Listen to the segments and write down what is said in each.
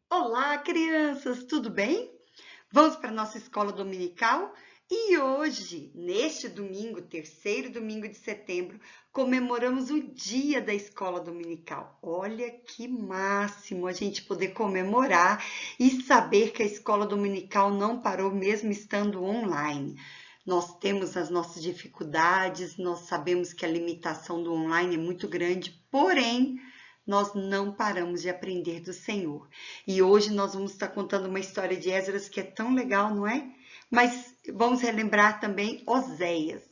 Olá, crianças, tudo bem? Vamos para a nossa escola dominical? E hoje, neste domingo, terceiro domingo de setembro, comemoramos o dia da escola dominical. Olha que máximo a gente poder comemorar e saber que a escola dominical não parou mesmo estando online. Nós temos as nossas dificuldades, nós sabemos que a limitação do online é muito grande, porém, nós não paramos de aprender do Senhor. E hoje nós vamos estar contando uma história de Esdras que é tão legal, não é? Mas vamos relembrar também Oséias.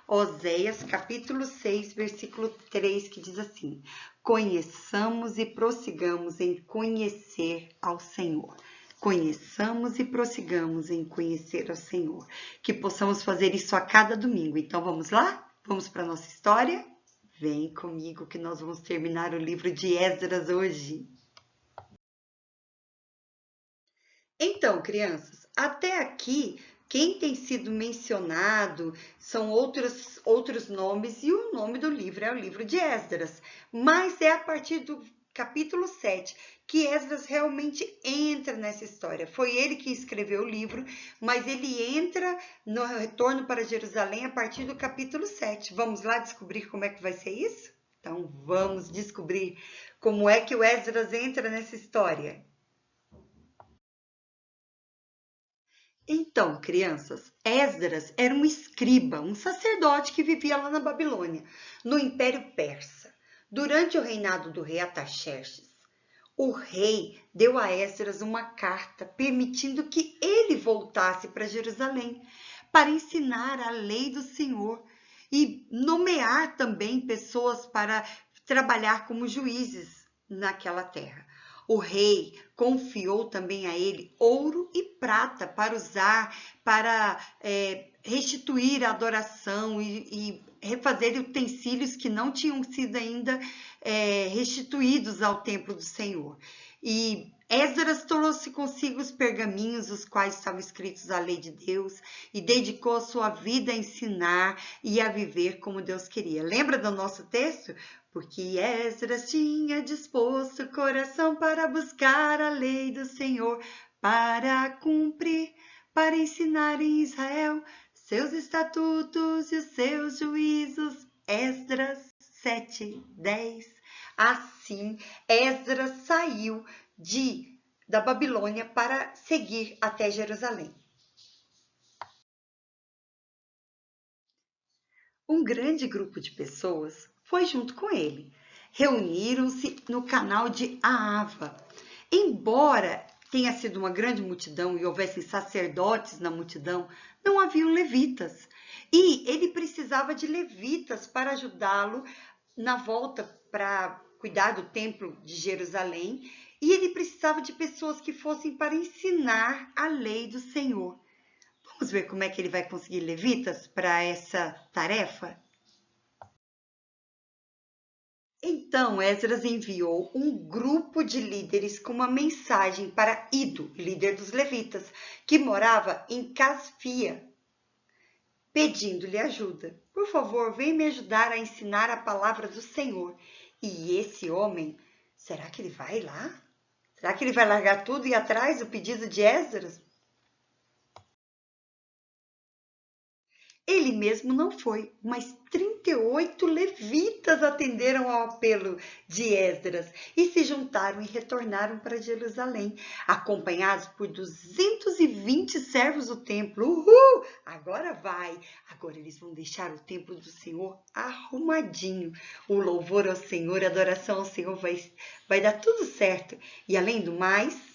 Oséias, capítulo 6, versículo 3, que diz assim: Conheçamos e prossigamos em conhecer ao Senhor. Conheçamos e prossigamos em conhecer ao Senhor. Que possamos fazer isso a cada domingo. Então vamos lá? Vamos para a nossa história? Vem comigo que nós vamos terminar o livro de Esdras hoje. Então, crianças, até aqui, quem tem sido mencionado são outros nomes e o nome do livro é o livro de Esdras. Mas é a partir do capítulo 7 que Esdras realmente entra nessa história. Foi ele que escreveu o livro, mas ele entra no retorno para Jerusalém a partir do capítulo 7. Vamos lá descobrir como é que vai ser isso? Então, vamos descobrir como é que o Esdras entra nessa história. Então, crianças, Esdras era um escriba, um sacerdote que vivia lá na Babilônia, no Império Persa, durante o reinado do rei Artaxerxes. O rei deu a Esdras uma carta permitindo que ele voltasse para Jerusalém para ensinar a lei do Senhor e nomear também pessoas para trabalhar como juízes naquela terra. O rei confiou também a ele ouro e prata para usar, para restituir a adoração e refazer utensílios que não tinham sido ainda restituídos ao templo do Senhor. E Esdras trouxe consigo os pergaminhos, os quais estavam escritos a lei de Deus, e dedicou a sua vida a ensinar e a viver como Deus queria. Lembra do nosso texto? Porque Esdras tinha disposto o coração para buscar a lei do Senhor, para cumprir, para ensinar em Israel seus estatutos e os seus juízos. Esdras 7:10. Assim, Esdras saiu da Babilônia para seguir até Jerusalém. Um grande grupo de pessoas foi junto com ele. Reuniram-se no canal de Aava. Embora tenha sido uma grande multidão e houvessem sacerdotes na multidão, não haviam levitas. E ele precisava de levitas para ajudá-lo na volta para cuidar do templo de Jerusalém. E ele precisava de pessoas que fossem para ensinar a lei do Senhor. Vamos ver como é que ele vai conseguir levitas para essa tarefa? Então, Esdras enviou um grupo de líderes com uma mensagem para Ido, líder dos levitas, que morava em Casfia, pedindo-lhe ajuda. Por favor, vem me ajudar a ensinar a palavra do Senhor. E esse homem, será que ele vai lá? Será que ele vai largar tudo e ir atrás do pedido de Esdras? Ele mesmo não foi, mas 38 levitas atenderam ao apelo de Esdras e se juntaram e retornaram para Jerusalém, acompanhados por 220 servos do templo. Uhul! Agora vai! Agora eles vão deixar o templo do Senhor arrumadinho. O louvor ao Senhor, a adoração ao Senhor vai dar tudo certo. E além do mais,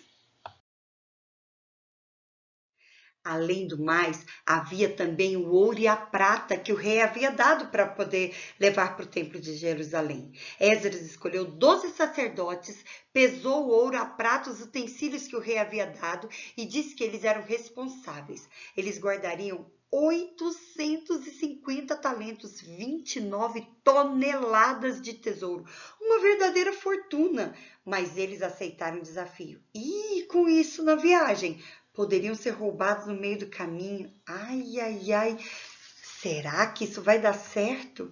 além do mais, havia também o ouro e a prata que o rei havia dado para poder levar para o templo de Jerusalém. Esdras escolheu 12 sacerdotes, pesou o ouro, a prata, os utensílios que o rei havia dado e disse que eles eram responsáveis. Eles guardariam 850 talentos, 29 toneladas de tesouro, uma verdadeira fortuna. Mas eles aceitaram o desafio. E com isso, na viagem, poderiam ser roubados no meio do caminho. Ai, ai, ai. Será que isso vai dar certo?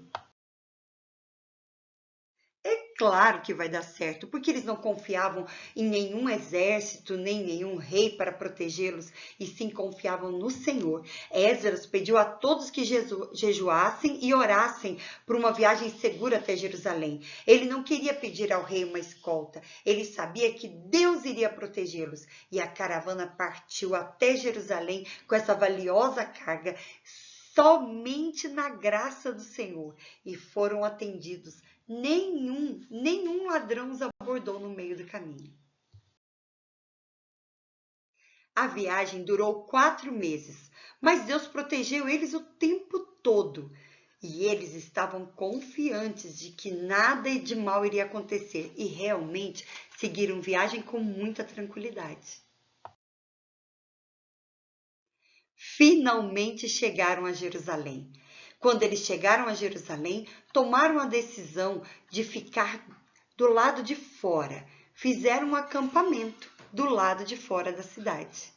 É claro que vai dar certo, porque eles não confiavam em nenhum exército, nem nenhum rei para protegê-los, e sim confiavam no Senhor. Esdras pediu a todos que jejuassem e orassem por uma viagem segura até Jerusalém. Ele não queria pedir ao rei uma escolta, ele sabia que Deus iria protegê-los, e a caravana partiu até Jerusalém com essa valiosa carga, somente na graça do Senhor, e foram atendidos. Nenhum ladrão os abordou no meio do caminho. A viagem durou 4 meses, mas Deus protegeu eles o tempo todo. E eles estavam confiantes de que nada de mal iria acontecer e realmente seguiram viagem com muita tranquilidade. Finalmente chegaram a Jerusalém. Quando eles chegaram a Jerusalém, tomaram a decisão de ficar do lado de fora. Fizeram um acampamento do lado de fora da cidade.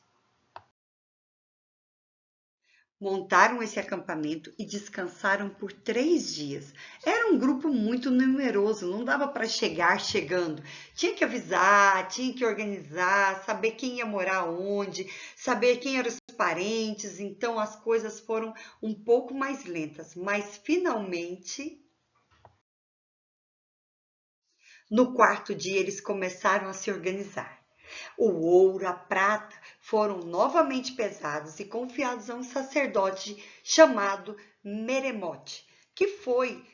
Montaram esse acampamento e descansaram por 3 dias. Era um grupo muito numeroso, não dava para chegar chegando. Tinha que avisar, tinha que organizar, saber quem ia morar onde, saber quem eram os parentes. Então as coisas foram um pouco mais lentas, mas finalmente, no 4º dia, eles começaram a se organizar. O ouro, a prata foram novamente pesados e confiados a um sacerdote chamado Meremote, que foi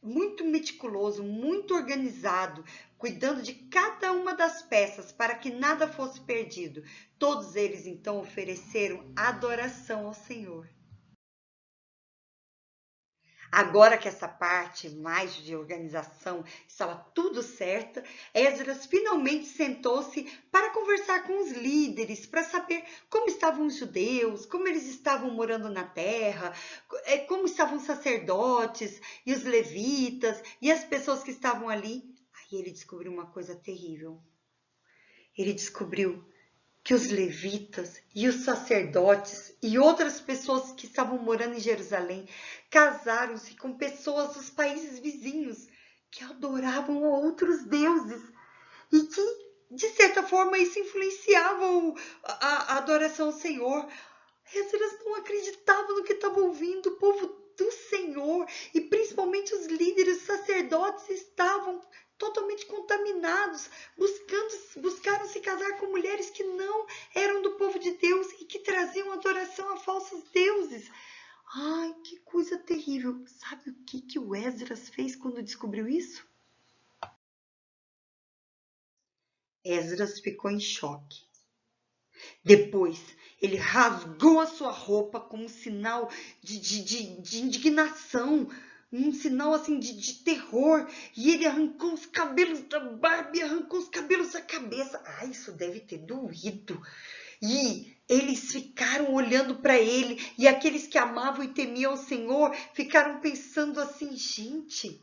muito meticuloso, muito organizado, cuidando de cada uma das peças para que nada fosse perdido. Todos eles então ofereceram adoração ao Senhor. Agora que essa parte mais de organização estava tudo certa, Esdras finalmente sentou-se para conversar com os líderes, para saber como estavam os judeus, como eles estavam morando na terra, como estavam os sacerdotes e os levitas e as pessoas que estavam ali. Aí ele descobriu uma coisa terrível. Ele descobriu que os levitas e os sacerdotes e outras pessoas que estavam morando em Jerusalém casaram-se com pessoas dos países vizinhos que adoravam a outros deuses e que, de certa forma, isso influenciava a adoração ao Senhor. Esdras não acreditava no que estava ouvindo. O povo do Senhor e principalmente os líderes, os sacerdotes, estavam totalmente contaminados, buscaram se casar com mulheres que não eram do povo de Deus e que traziam adoração a falsos deuses. Ai, que coisa terrível! Sabe o que o Esdras fez quando descobriu isso? Esdras ficou em choque. Depois, ele rasgou a sua roupa como um sinal de indignação, um sinal assim de terror, e ele arrancou os cabelos da barba e arrancou os cabelos da cabeça. Ah, isso deve ter doído. E eles ficaram olhando para ele, e aqueles que amavam e temiam o Senhor ficaram pensando assim, gente,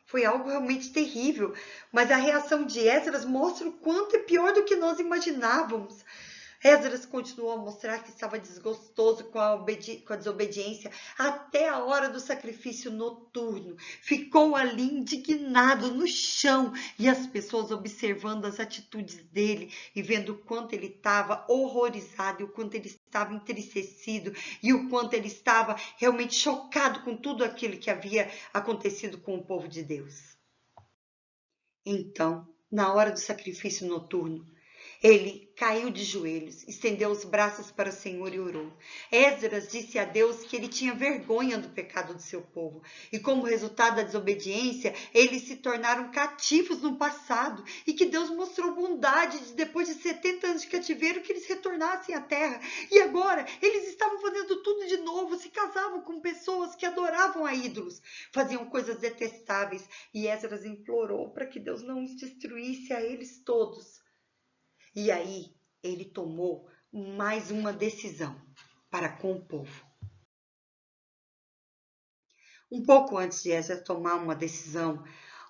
foi algo realmente terrível, mas a reação de Esdras mostra o quanto é pior do que nós imaginávamos. Esdras continuou a mostrar que estava desgostoso com a desobediência até a hora do sacrifício noturno. Ficou ali indignado no chão e as pessoas observando as atitudes dele e vendo o quanto ele estava horrorizado e o quanto ele estava entristecido e o quanto ele estava realmente chocado com tudo aquilo que havia acontecido com o povo de Deus. Então, na hora do sacrifício noturno, ele caiu de joelhos, estendeu os braços para o Senhor e orou. Esdras disse a Deus que ele tinha vergonha do pecado do seu povo. E como resultado da desobediência, eles se tornaram cativos no passado. E que Deus mostrou bondade depois de 70 anos de cativeiro, que eles retornassem à terra. E agora, eles estavam fazendo tudo de novo, se casavam com pessoas que adoravam a ídolos. Faziam coisas detestáveis. E Esdras implorou para que Deus não os destruísse a eles todos. E aí ele tomou mais uma decisão para com o povo. Um pouco antes de Esdras tomar uma decisão,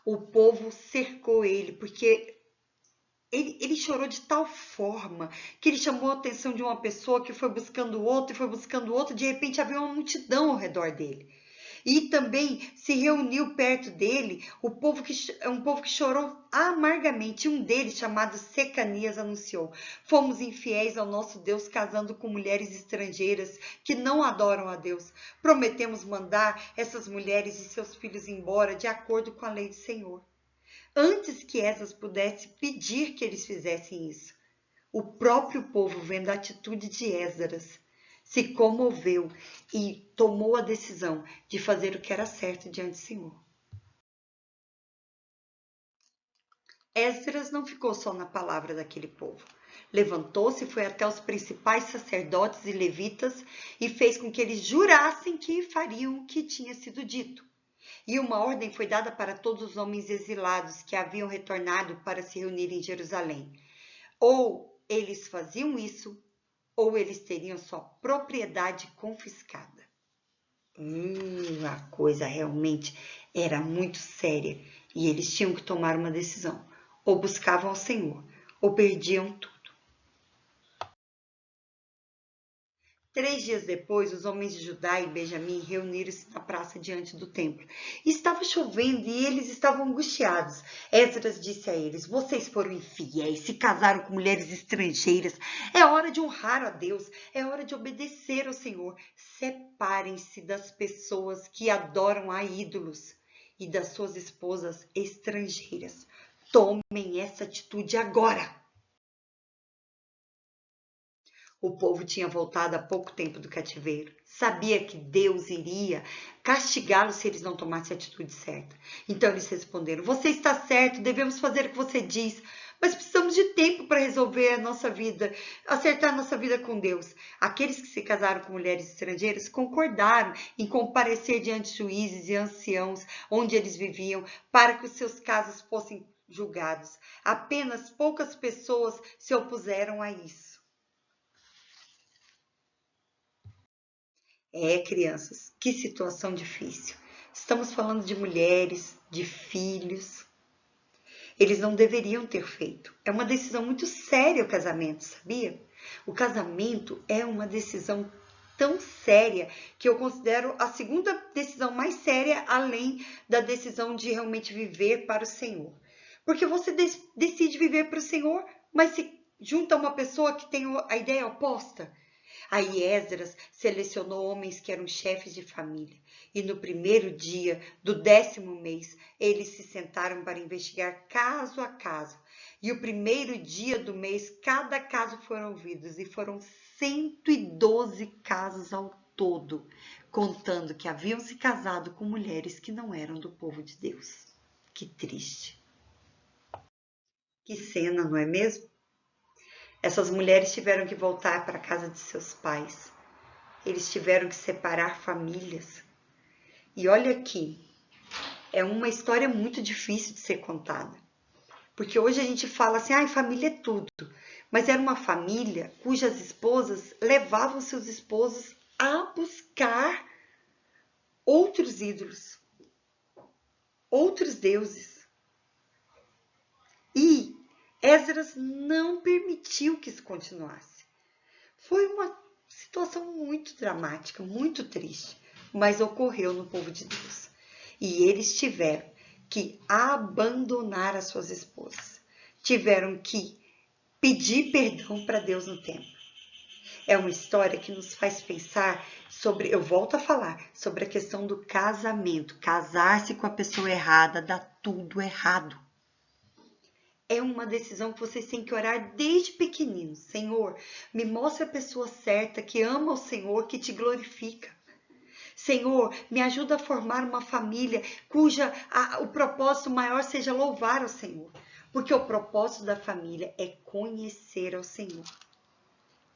o povo cercou ele, porque ele chorou de tal forma que ele chamou a atenção de uma pessoa que foi buscando outro e foi buscando outro. De repente havia uma multidão ao redor dele. E também se reuniu perto dele um povo que chorou amargamente. Um deles, chamado Secanias, anunciou: fomos infiéis ao nosso Deus, casando com mulheres estrangeiras que não adoram a Deus. Prometemos mandar essas mulheres e seus filhos embora de acordo com a lei do Senhor. Antes que Esdras pudesse pedir que eles fizessem isso, o próprio povo, vendo a atitude de Esdras, se comoveu e tomou a decisão de fazer o que era certo diante do Senhor. Esdras não ficou só na palavra daquele povo. Levantou-se, foi até os principais sacerdotes e levitas e fez com que eles jurassem que fariam o que tinha sido dito. E uma ordem foi dada para todos os homens exilados que haviam retornado para se reunir em Jerusalém. Ou eles faziam isso, ou eles teriam sua propriedade confiscada. A coisa realmente era muito séria e eles tinham que tomar uma decisão. Ou buscavam ao Senhor, ou perdiam tudo. 3 dias depois, os homens de Judá e Benjamim reuniram-se na praça diante do templo. Estava chovendo e eles estavam angustiados. Esdras disse a eles: vocês foram infiéis, se casaram com mulheres estrangeiras. É hora de honrar a Deus, é hora de obedecer ao Senhor. Separem-se das pessoas que adoram a ídolos e das suas esposas estrangeiras. Tomem essa atitude agora. O povo tinha voltado há pouco tempo do cativeiro. Sabia que Deus iria castigá-los se eles não tomassem a atitude certa. Então eles responderam: você está certo, devemos fazer o que você diz, mas precisamos de tempo para resolver a nossa vida, acertar a nossa vida com Deus. Aqueles que se casaram com mulheres estrangeiras concordaram em comparecer diante de juízes e anciãos onde eles viviam para que os seus casos fossem julgados. Apenas poucas pessoas se opuseram a isso. Crianças, que situação difícil. Estamos falando de mulheres, de filhos. Eles não deveriam ter feito. É uma decisão muito séria o casamento, sabia? O casamento é uma decisão tão séria que eu considero a segunda decisão mais séria, além da decisão de realmente viver para o Senhor. Porque você decide viver para o Senhor, mas se junta uma pessoa que tem a ideia oposta. Aí Esdras selecionou homens que eram chefes de família, e no primeiro dia do 10º mês, eles se sentaram para investigar caso a caso. E o primeiro dia do mês, cada caso foram ouvidos, e foram 112 casos ao todo, contando que haviam se casado com mulheres que não eram do povo de Deus. Que triste. Que cena, não é mesmo? Essas mulheres tiveram que voltar para a casa de seus pais. Eles tiveram que separar famílias. E olha aqui, é uma história muito difícil de ser contada. Porque hoje a gente fala assim, família é tudo. Mas era uma família cujas esposas levavam seus esposos a buscar outros ídolos, outros deuses. E Esdras não permitiu que isso continuasse. Foi uma situação muito dramática, muito triste, mas ocorreu no povo de Deus. E eles tiveram que abandonar as suas esposas. Tiveram que pedir perdão para Deus no templo. É uma história que nos faz pensar sobre, eu volto a falar, sobre a questão do casamento. Casar-se com a pessoa errada dá tudo errado. É uma decisão que vocês têm que orar desde pequeninos. Senhor, me mostra a pessoa certa, que ama o Senhor, que te glorifica. Senhor, me ajuda a formar uma família o propósito maior seja louvar ao Senhor. Porque o propósito da família é conhecer ao Senhor.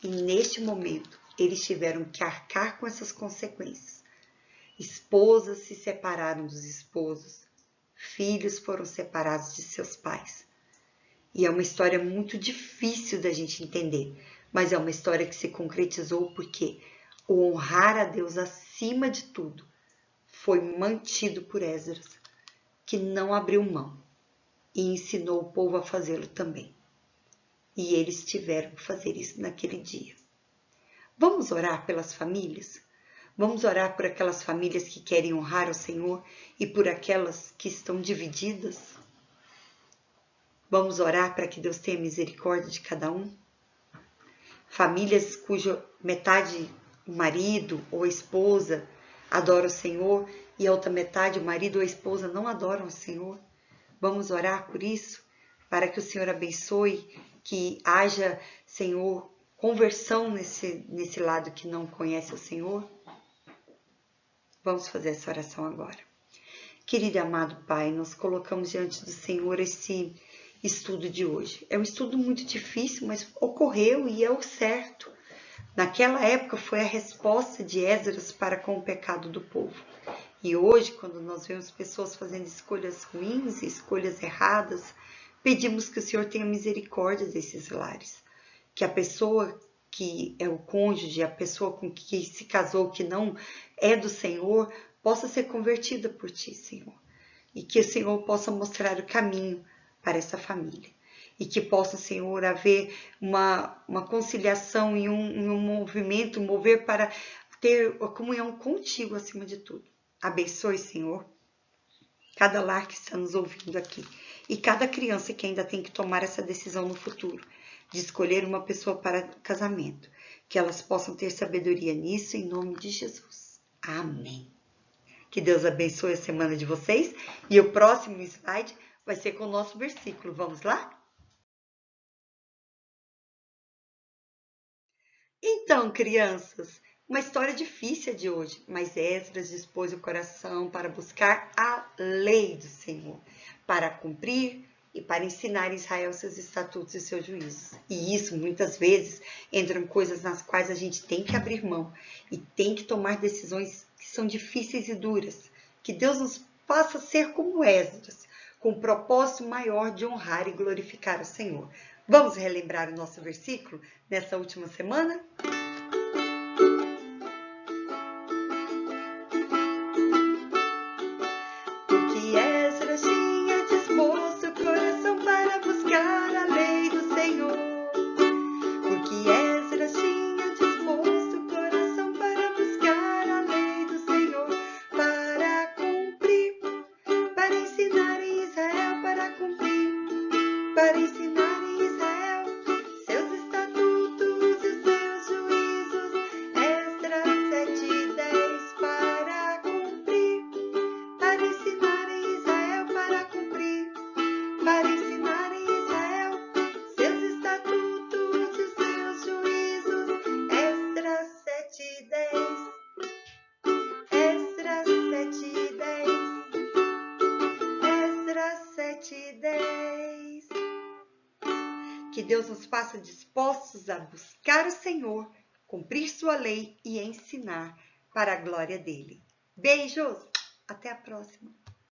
E neste momento, eles tiveram que arcar com essas consequências. Esposas se separaram dos esposos. Filhos foram separados de seus pais. E é uma história muito difícil da gente entender, mas é uma história que se concretizou porque o honrar a Deus acima de tudo foi mantido por Esdras, que não abriu mão e ensinou o povo a fazê-lo também. E eles tiveram que fazer isso naquele dia. Vamos orar pelas famílias? Vamos orar por aquelas famílias que querem honrar o Senhor e por aquelas que estão divididas. Vamos orar para que Deus tenha misericórdia de cada um. Famílias cuja metade, o marido ou a esposa, adora o Senhor e a outra metade, o marido ou a esposa, não adoram o Senhor. Vamos orar por isso, para que o Senhor abençoe, que haja, Senhor, conversão nesse lado que não conhece o Senhor. Vamos fazer essa oração agora. Querido e amado Pai, nós colocamos diante do Senhor esse estudo de hoje. É um estudo muito difícil, mas ocorreu e é o certo. Naquela época foi a resposta de Esdras para com o pecado do povo. E hoje, quando nós vemos pessoas fazendo escolhas ruins, escolhas erradas, pedimos que o Senhor tenha misericórdia desses lares. Que a pessoa que é o cônjuge, a pessoa com que se casou, que não é do Senhor, possa ser convertida por Ti, Senhor. E que o Senhor possa mostrar o caminho para essa família. E que possa, Senhor, haver uma conciliação e um movimento, um mover para ter a comunhão contigo acima de tudo. Abençoe, Senhor, cada lar que está nos ouvindo aqui e cada criança que ainda tem que tomar essa decisão no futuro, de escolher uma pessoa para casamento. Que elas possam ter sabedoria nisso, em nome de Jesus. Amém. Que Deus abençoe a semana de vocês e o próximo slide vai ser com o nosso versículo. Vamos lá? Então, crianças, uma história difícil de hoje, mas Esdras dispôs o coração para buscar a lei do Senhor, para cumprir e para ensinar a Israel seus estatutos e seus juízos. E isso, muitas vezes, entram coisas nas quais a gente tem que abrir mão e tem que tomar decisões que são difíceis e duras. Que Deus nos faça ser como Esdras, com o propósito maior de honrar e glorificar o Senhor. Vamos relembrar o nosso versículo nessa última semana? Porque Esdras tinha disposto o coração para buscar a lei do Senhor. Porque Esdras tinha disposto o coração para buscar a lei do Senhor, para cumprir, para ensinar em Israel, para cumprir, para ensinar em Israel seus estatutos e seus juízos. Esdras 7:10, para cumprir, para ensinar em Israel, para cumprir, para ensinar em Israel seus estatutos e seus juízos. Esdras 7:10, Esdras 7:10, Esdras 7:10. Que Deus nos faça dispostos a buscar o Senhor, cumprir sua lei e ensinar para a glória dele. Beijos! Até a próxima!